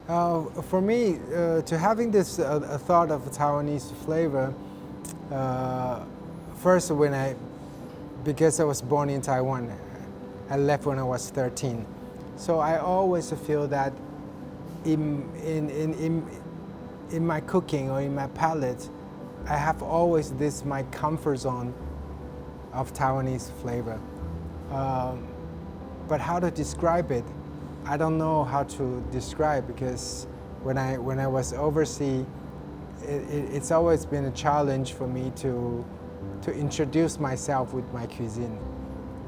For me, to having this a thought of Taiwanese flavor, first because I was born in Taiwan, I left when I was 13. So I always feel that in my cooking or in my palate, I have always this my comfort zone of Taiwanese flavor. But how to describe it, I don't know how to describe, because when I was overseas, it's always been a challenge for me to introduce myself with my cuisine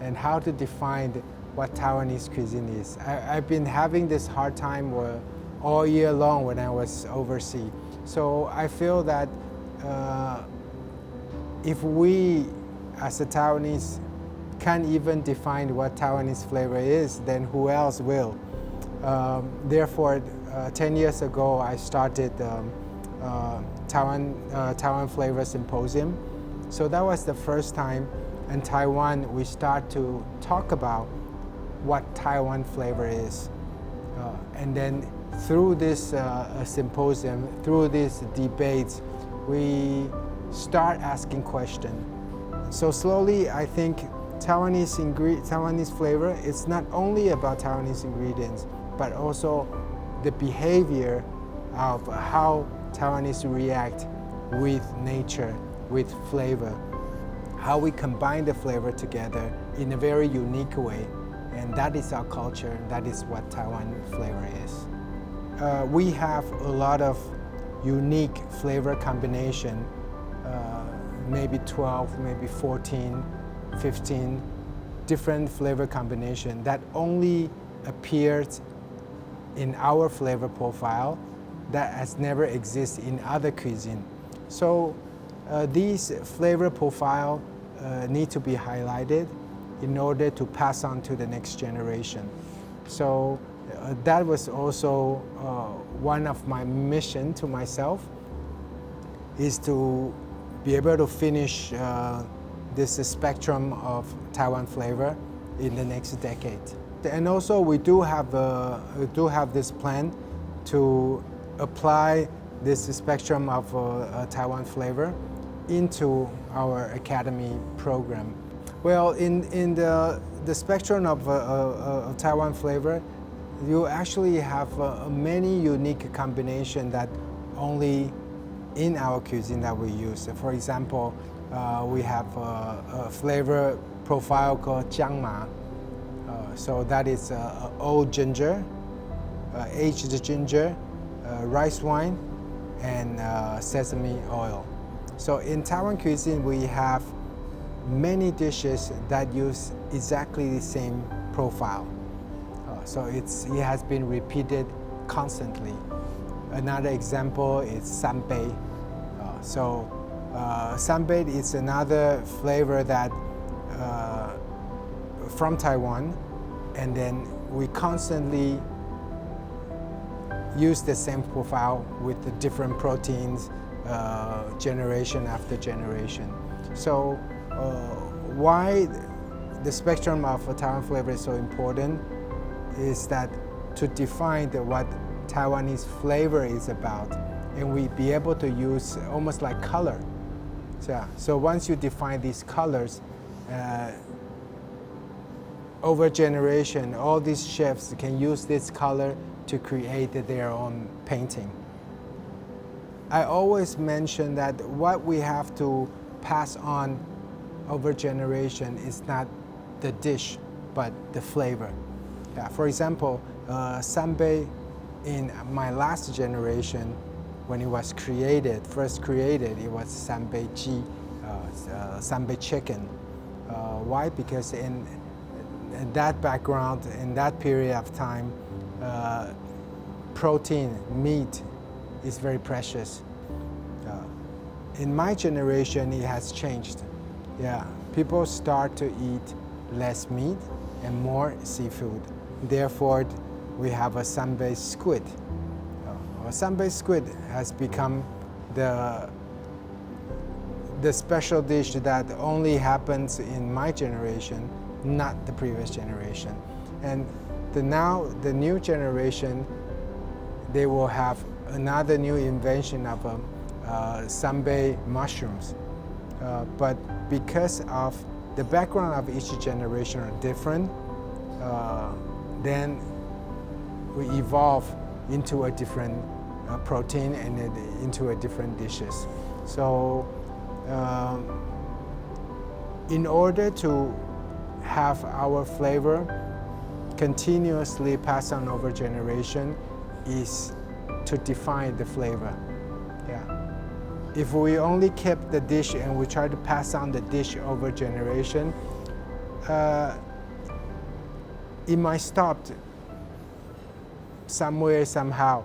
and how to define what Taiwanese cuisine is. I've been having this hard time all year long when I was overseas. So I feel that if we as a Taiwanese can't even define what Taiwanese flavor is, then who else will? Therefore, 10 years ago, I started Taiwan Flavor Symposium. So that was the first time in Taiwan we start to talk about what Taiwan flavor is. And then through this symposium, through these debates, we start asking questions. So slowly, I think Taiwanese flavor is not only about Taiwanese ingredients, but also the behavior of how Taiwanese react with nature, with flavor, how we combine the flavor together in a very unique way. And that is our culture, that is what Taiwan flavor is. We have a lot of unique flavor combination, maybe 12, maybe 14, 15 different flavor combination that only appears in our flavor profile that has never existed in other cuisine. So these flavor profile need to be highlighted in order to pass on to the next generation. So that was also one of my mission to myself, is to be able to finish this spectrum of Taiwan flavor in the next decade. And also we do have this plan to apply this spectrum of Taiwan flavor into our academy program. Well, in the spectrum of Taiwan flavor, you actually have many unique combinations that only in our cuisine that we use. For example, we have a flavor profile called jiangma. So that is old ginger, aged ginger, rice wine, and sesame oil. So in Taiwan cuisine, we have many dishes that use exactly the same profile. So it has been repeated constantly. Another example is sanbei. Sanbei is another flavor that from Taiwan, and then we constantly use the same profile with the different proteins, generation after generation. So why the spectrum of Taiwan flavor is so important is that to define what Taiwanese flavor is about, and we be able to use almost like color. So once you define these colors, over generation, all these chefs can use this color to create their own painting. I always mention that what we have to pass on over generation is not the dish, but the flavor. For example, sanbei in my last generation, when it was first created, it was sanbei ji, sanbei chicken. Why? Because in that background, in that period of time, protein, meat is very precious. In my generation, it has changed. People start to eat less meat and more seafood. Therefore, we have a sanbei squid. Sanbei squid has become the special dish that only happens in my generation, not the previous generation. And the new generation they will have another new invention of sanbei mushrooms. But because of the background of each generation are different, then we evolve into a different protein and into a different dishes. So in order to have our flavor continuously passed on over generation is to define the flavor. Yeah. If we only kept the dish and we try to pass on the dish over generation, it might stop somewhere, somehow.